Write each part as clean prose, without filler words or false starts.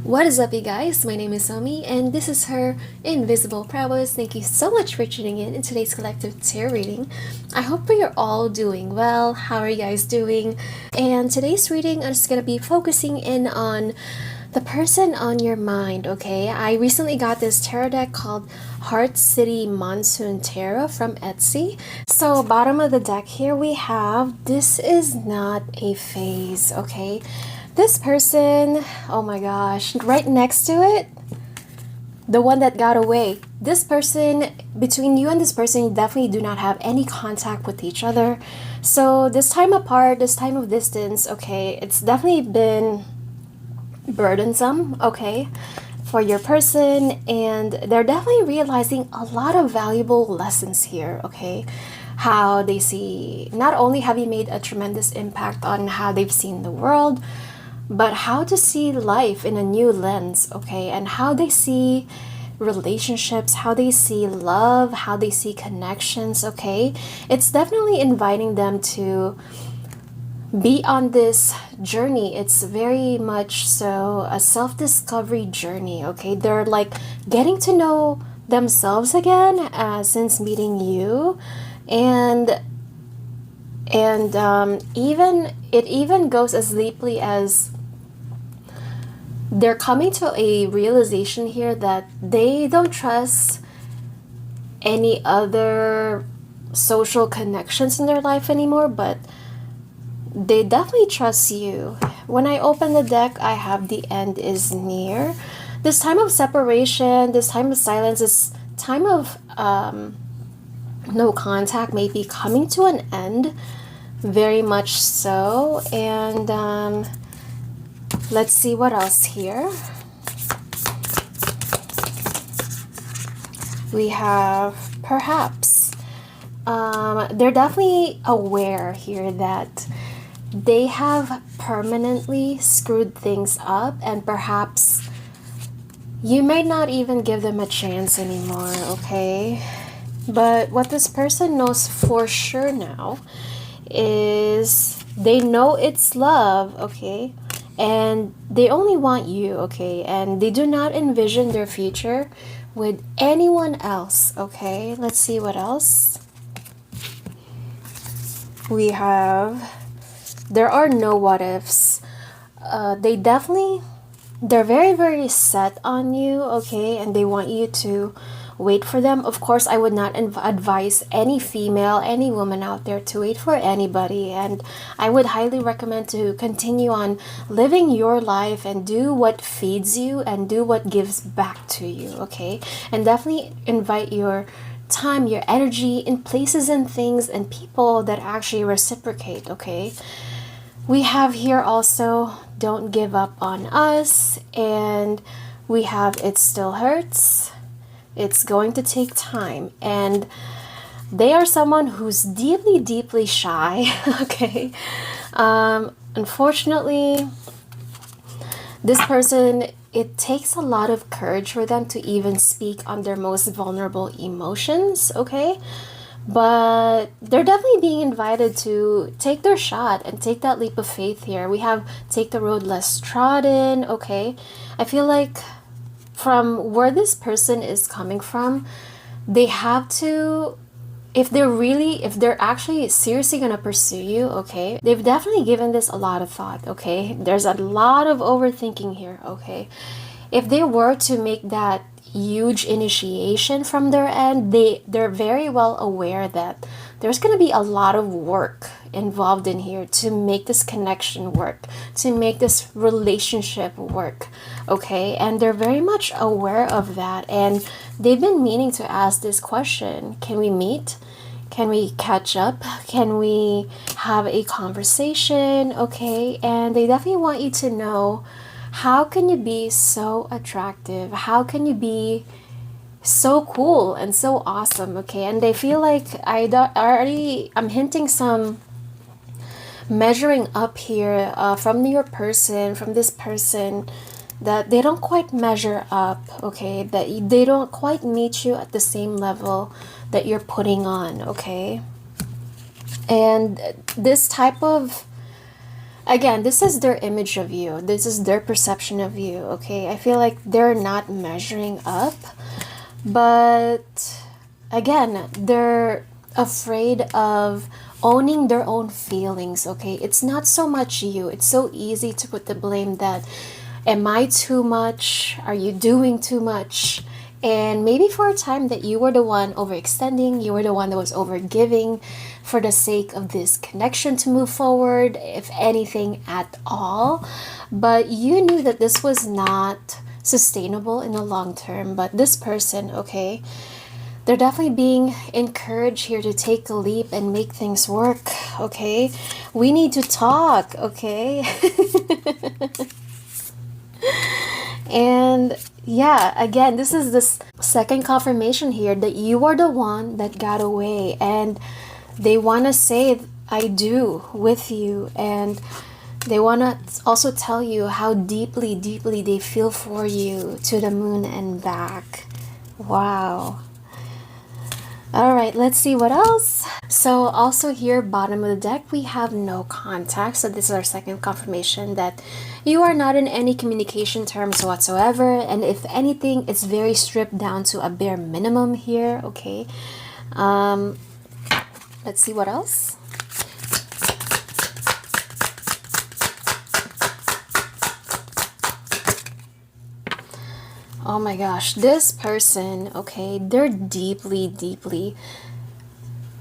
What is up, you guys? My name is Omi, and this is her Invisible Prowess. Thank you so much for tuning in today's collective tarot reading. I hope you're all doing well. How are you guys doing? And today's reading, I'm just gonna be focusing in on the person on your mind, okay? I recently got this tarot deck called Heart City Monsoon Tarot from Etsy. So bottom of the deck here we have, this is not a phase, okay? This person, oh my gosh, right next to it, the one that got away. This person, between you and this person, you definitely do not have any contact with each other. So this time apart, this time of distance, okay, it's definitely been burdensome, okay, for your person, and they're definitely realizing a lot of valuable lessons here, okay? How they see, not only have you made a tremendous impact on how they've seen the world, but how to see life in a new lens, okay? And how they see relationships, how they see love, how they see connections, okay? It's definitely inviting them to be on this journey. It's very much so a self-discovery journey, okay? They're like getting to know themselves again since meeting you, and even goes as deeply as they're coming to a realization here that they don't trust any other social connections in their life anymore, but they definitely trust you. When I open the deck, I have the end is near. This time of separation, this time of silence, this time of no contact may be coming to an end, very much so. And let's see what else here. We have perhaps. They're definitely aware here that they have permanently screwed things up, and perhaps you may not even give them a chance anymore, okay? But what this person knows for sure now is they know it's love, okay? And they only want you, okay? And they do not envision their future with anyone else, okay? Let's see what else. We have, there are no what ifs. They're very, very set on you, okay? And they want you to wait for them. Of course, I would not advise any female, any woman out there to wait for anybody. And I would highly recommend to continue on living your life and do what feeds you and do what gives back to you, okay? And definitely invite your time, your energy in places and things and people that actually reciprocate, okay? We have here also, don't give up on us, and we have it still hurts. It's going to take time, and they are someone who's deeply, deeply shy, okay? Unfortunately, this person, it takes a lot of courage for them to even speak on their most vulnerable emotions, okay? But they're definitely being invited to take their shot and take that leap of faith here. We have take the road less trodden, okay? I feel like from where this person is coming from, they have to, if they're actually seriously gonna pursue you, okay, they've definitely given this a lot of thought, okay? There's a lot of overthinking here, okay? If they were to make that huge initiation from their end, they're very well aware that there's going to be a lot of work involved in here to make this connection work, to make this relationship work, okay? And they're very much aware of that, and they've been meaning to ask this question: can we meet? Can we catch up? Can we have a conversation, okay? And they definitely want you to know, how can you be so attractive? How can you be so cool and so awesome, okay? And they feel like I'm hinting some measuring up here from your person, from this person, that they don't quite measure up, okay? That they don't quite meet you at the same level that you're putting on, okay? And this type of Again, this is their image of you. This is their perception of you, okay? I feel like they're not measuring up, but again, they're afraid of owning their own feelings, okay? It's not so much you. It's so easy to put the blame that, am I too much? Are you doing too much? And maybe for a time that you were the one overextending, you were the one that was overgiving for the sake of this connection to move forward, if anything at all. But you knew that this was not sustainable in the long term. But this person, okay, they're definitely being encouraged here to take a leap and make things work, okay? We need to talk, okay? And yeah, again, this is the second confirmation here that you are the one that got away, and they want to say I do with you, and they want to also tell you how deeply, deeply they feel for you, to the moon and back. Wow. All right, let's see what else. So also here, bottom of the deck, we have no contact. So this is our second confirmation that you are not in any communication terms whatsoever. And if anything, it's very stripped down to a bare minimum here, okay? Let's see what else. Oh my gosh, this person, okay, they're deeply, deeply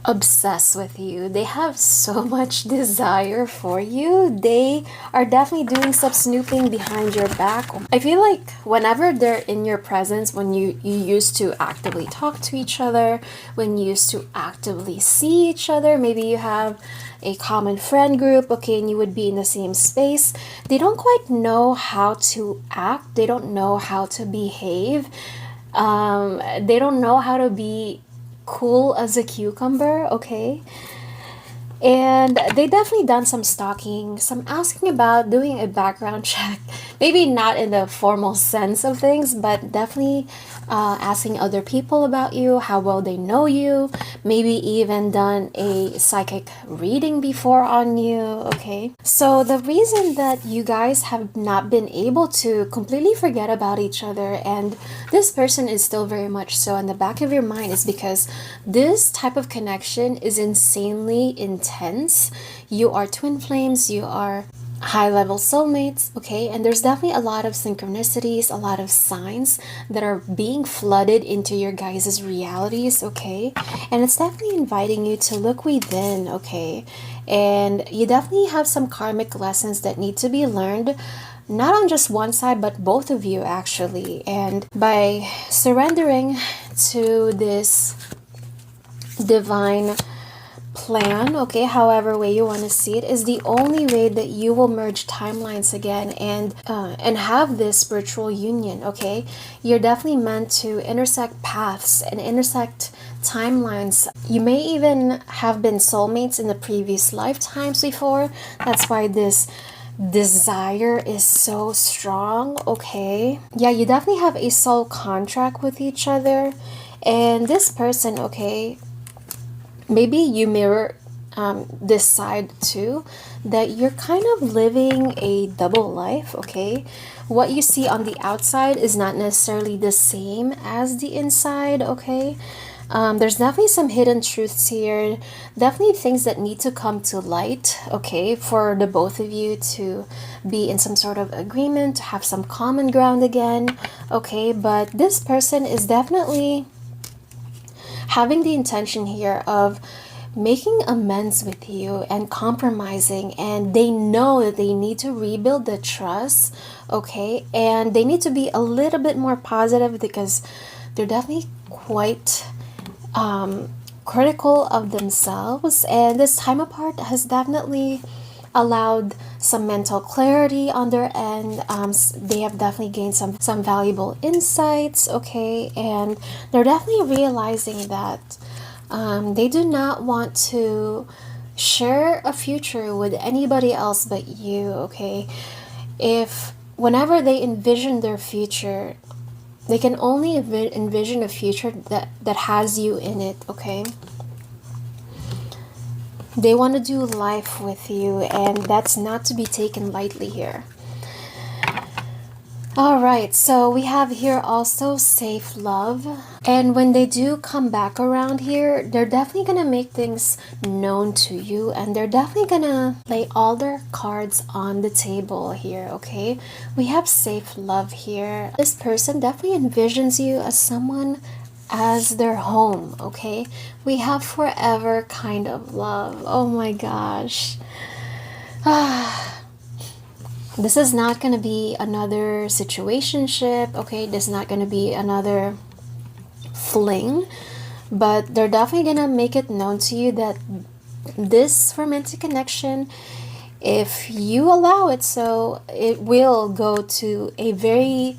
obsessed with you. They have so much desire for you. They are definitely doing some snooping behind your back. I feel like whenever they're in your presence, when you used to actively talk to each other, when you used to actively see each other, maybe you have a common friend group, okay, and you would be in the same space, they don't quite know how to act. They don't know how to behave. They don't know how to be cool as a cucumber, okay? And they definitely done some stalking, some asking about, doing a background check. Maybe not in the formal sense of things, but definitely asking other people about you, how well they know you. Maybe even done a psychic reading before on you, okay? So the reason that you guys have not been able to completely forget about each other, and this person is still very much so in the back of your mind, is because this type of connection is insanely intense. You are twin flames, you are high-level soulmates, okay? And there's definitely a lot of synchronicities, a lot of signs that are being flooded into your guys' realities, okay? And it's definitely inviting you to look within, okay? And you definitely have some karmic lessons that need to be learned, not on just one side, but both of you, actually. And by surrendering to this divine plan, okay, however way you want to see it, is the only way that you will merge timelines again and have this spiritual union, okay? You're definitely meant to intersect paths and intersect timelines. You may even have been soulmates in the previous lifetimes before. That's why this desire is so strong, okay? Yeah, you definitely have a soul contract with each other. And this person, okay, maybe you mirror this side too, that you're kind of living a double life, okay? What you see on the outside is not necessarily the same as the inside, okay? There's definitely some hidden truths here, definitely things that need to come to light, okay, for the both of you to be in some sort of agreement, to have some common ground again, okay? But this person is definitely having the intention here of making amends with you and compromising, and they know that they need to rebuild the trust, okay? And they need to be a little bit more positive because they're definitely quite critical of themselves, and this time apart has definitely allowed some mental clarity on their end. They have definitely gained some valuable insights, okay? And they're definitely realizing that they do not want to share a future with anybody else but you, okay? If whenever they envision their future, they can only envision a future that has you in it, okay? They want to do life with you, and that's not to be taken lightly here. All right, so we have here also safe love. And when they do come back around here, they're definitely going to make things known to you, and they're definitely going to lay all their cards on the table here, okay? We have safe love here. This person definitely envisions you as someone as their home, okay? We have forever kind of love. Oh my gosh. This is not going to be another situationship, okay? This is not going to be another fling, but they're definitely going to make it known to you that this romantic connection, if you allow it so, it will go to a very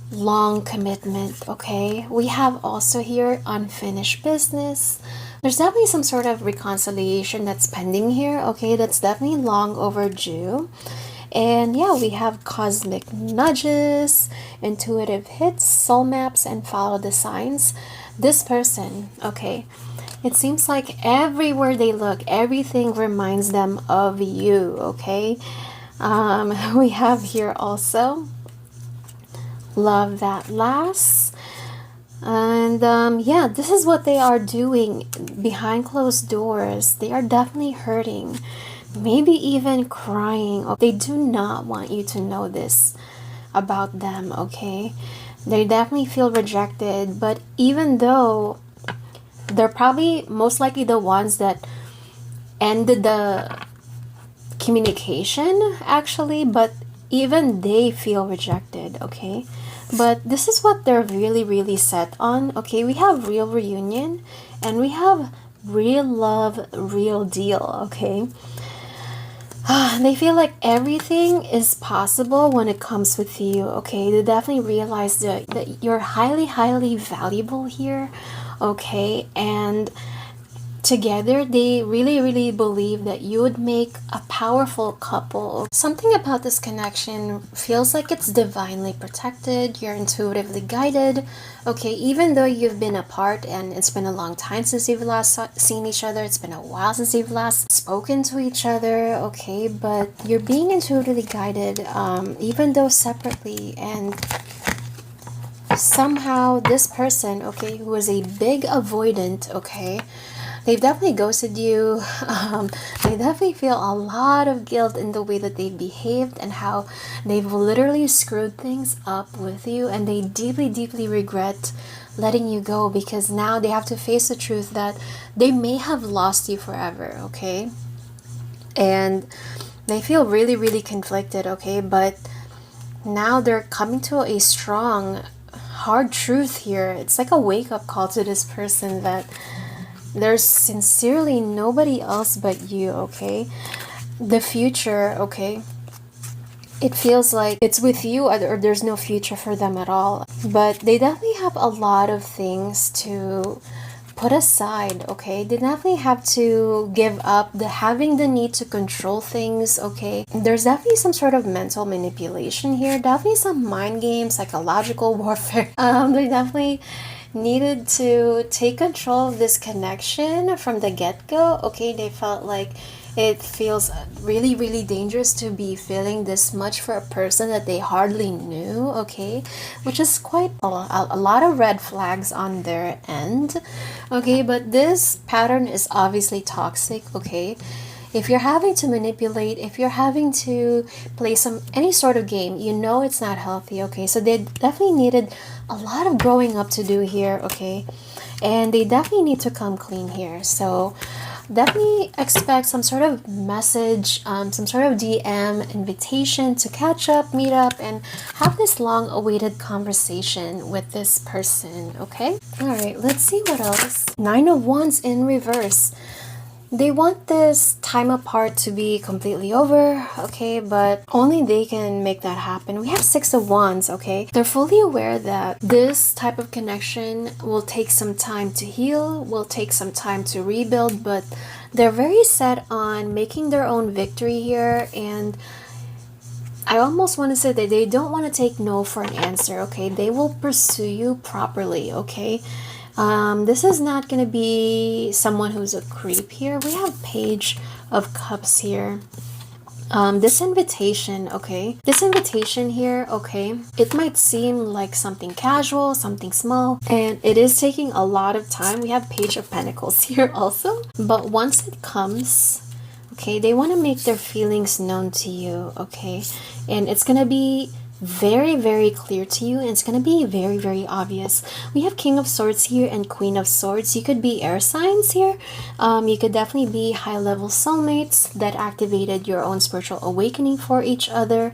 long commitment, okay? We have also here unfinished business. There's definitely some sort of reconciliation that's pending here, okay? That's definitely long overdue. And yeah, we have cosmic nudges, intuitive hits, soul maps, and follow the signs. This person, okay, it seems like everywhere they look, everything reminds them of you, okay? We have here also love that lasts. And yeah, this is what they are doing behind closed doors. They are definitely hurting, maybe even crying. They do not want you to know this about them, okay? They definitely feel rejected, but even though they're probably most likely the ones that ended the communication, actually, but even they feel rejected, okay? But this is what they're really, really set on, okay? We have real reunion, and we have real love, real deal, okay? They feel like everything is possible when it comes with you, okay? They definitely realize that you're highly, highly valuable here, okay? And together, they really, really believe that you would make a powerful couple. Something about this connection feels like it's divinely protected, you're intuitively guided, okay? Even though you've been apart and it's been a long time since you've last seen each other, it's been a while since you've last spoken to each other, okay? But you're being intuitively guided, even though separately, and somehow this person, okay, who is a big avoidant, okay, they've definitely ghosted you. They definitely feel a lot of guilt in the way that they've behaved and how they've literally screwed things up with you, and they deeply, deeply regret letting you go because now they have to face the truth that they may have lost you forever, okay? And they feel really, really conflicted, okay? But now they're coming to a strong, hard truth here. It's like a wake-up call to this person that there's sincerely nobody else but you, okay? The future, okay? It feels like it's with you, or there's no future for them at all. But they definitely have a lot of things to put aside, okay? They definitely have to give up having the need to control things, okay? There's definitely some sort of mental manipulation here, definitely some mind games, psychological warfare. They definitely needed to take control of this connection from the get-go, okay? They felt like it feels really, really dangerous to be feeling this much for a person that they hardly knew, okay? Which is quite a lot of red flags on their end, okay? But this pattern is obviously toxic, okay? If you're having to manipulate, if you're having to play any sort of game, you know it's not healthy, okay? So they definitely needed a lot of growing up to do here, okay? And they definitely need to come clean here. So definitely expect some sort of message, some sort of DM invitation to catch up, meet up, and have this long awaited conversation with this person, okay? All right, let's see what else. 9 of Wands in reverse. They want this time apart to be completely over, okay, but only they can make that happen. We have 6 of Wands, okay? They're fully aware that this type of connection will take some time to heal, will take some time to rebuild, but they're very set on making their own victory here, and I almost want to say that they don't want to take no for an answer, okay? They will pursue you properly, okay? This is not going to be someone who's a creep here. We have Page of Cups here. This invitation, okay? This invitation here, okay? It might seem like something casual, something small, and it is taking a lot of time. We have Page of Pentacles here also. But once it comes, okay, they want to make their feelings known to you, okay? And it's going to be very, very clear to you, and it's going to be very, very obvious. We have King of Swords here and Queen of Swords. You could be air signs here. You could definitely be high-level soulmates that activated your own spiritual awakening for each other,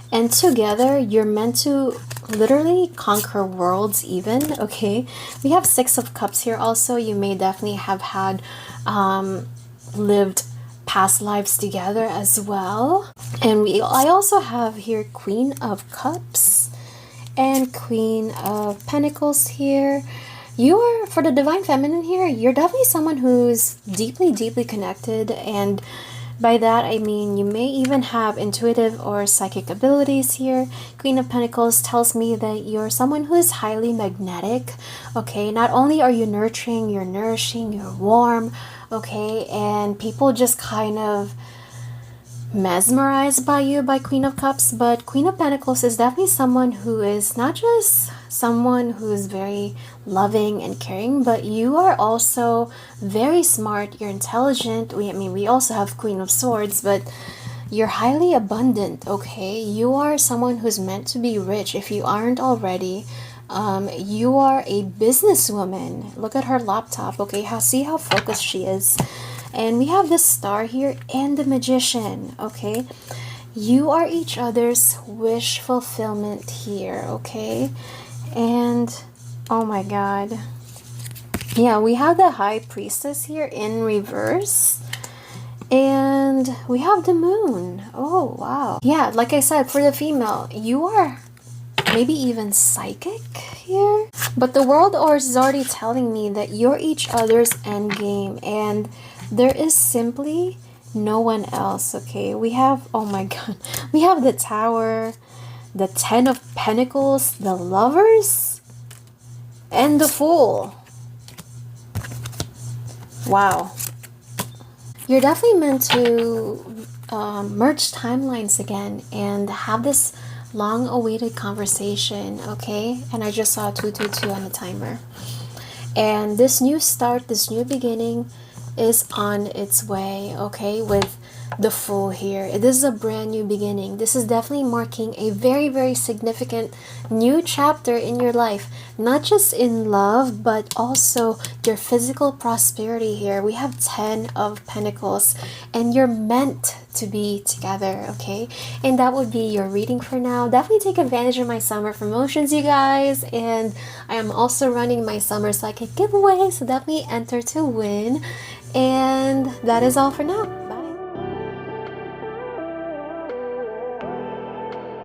and together you're meant to literally conquer worlds even, okay? We have Six of Cups here also. You may definitely have had lived past lives together as well. And I also have here Queen of Cups and Queen of Pentacles here. You are, for the Divine Feminine here, you're definitely someone who's deeply, deeply connected. And by that, I mean you may even have intuitive or psychic abilities here. Queen of Pentacles tells me that you're someone who is highly magnetic, okay? Not only are you nurturing, you're nourishing, you're warm, okay? And people just kind of mesmerized by you, by Queen of Cups. But Queen of Pentacles is definitely someone who is not just someone who's very loving and caring, but you are also very smart, you're intelligent. We also have Queen of Swords, but you're highly abundant, okay? You are someone who's meant to be rich if you aren't already. You are a businesswoman. Look at her laptop, okay? See how focused she is. And we have the Star here and the Magician, okay? You are each other's wish fulfillment here, okay? And oh my god. Yeah, we have the High Priestess here in reverse. And we have the Moon. Oh, wow. Yeah, like I said, for the female, you are maybe even psychic here. But the world is already telling me that you're each other's endgame. And there is simply no one else, okay? We have, oh my god, we have the Tower, the Ten of Pentacles, the Lovers, and the Fool. Wow. You're definitely meant to merge timelines again and have this long-awaited conversation, okay? And I just saw 222 on the timer. And this new start, this new beginning is on its way, okay, with the Fool here. This is a brand new beginning. This is definitely marking a very, very significant new chapter in your life, not just in love, but also your physical prosperity here. We have 10 of Pentacles, and you're meant to be together, okay? And that would be your reading for now. Definitely take advantage of my summer promotions, you guys, and I am also running my summer psychic giveaway, so definitely enter to win. And that is all for now.